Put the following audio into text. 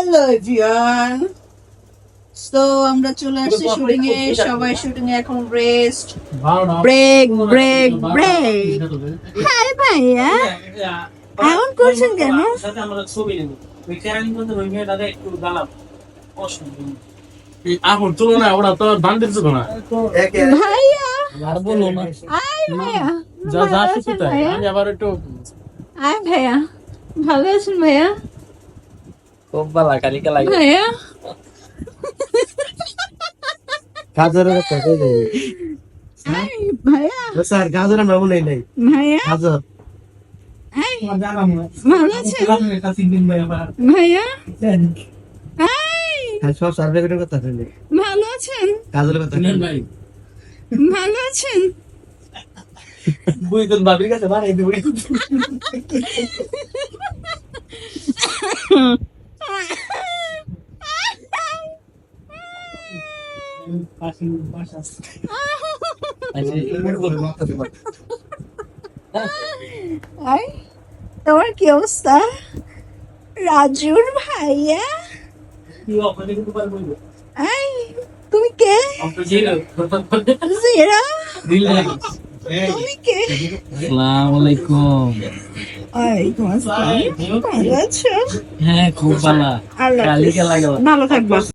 Hello everyone, তো আমরা চলে আসছি শুটিং এ। সবাই শুটিং এ এখন রেস্ট, ব্রেক ব্রেক ব্রেক। হ্যাঁ ভাইয়া, এমন করছেন কেন? এখন তুলো না, ওরা তো বান্দির চুলো না। ভাইয়া আর বলো না, আয় ভাইয়া, যা যা ভালো শুধু আছেন তাই। ভাইয়া? আমি আবার একটু আয় ভাইয়া, ভালো আছেন ভাইয়া? খুব ভালো কালিকা লাগে ভাইয়া গাজরের কথা কই নাই আয় ভাইয়া, স্যার গাজর আমরা বলে নাই ভাইয়া গাজর আয়, ভালো আছেন ভাইয়া? আয়, আর সব সার্ভে কথা কই ভালো আছেন? গাজরের কথা কই ভাই ভালো আছেন? বুই কোন বাবির কাছে বানাই দিবি আয়, তোমার কি অবস্থা রাজুর ভাইয়া? কি অপনে কিন্তু পার বইবো আয়, তুমি কে? জিরো জিরা, দিল তুমি কে? আসসালামু আলাইকুম ওয়ালাইকুম আসসালাম, ভালো আছো? হ্যাঁ খুব ভালো আল্লাহ হাফেজ। কালিকা লাগে ভালো থাকবা।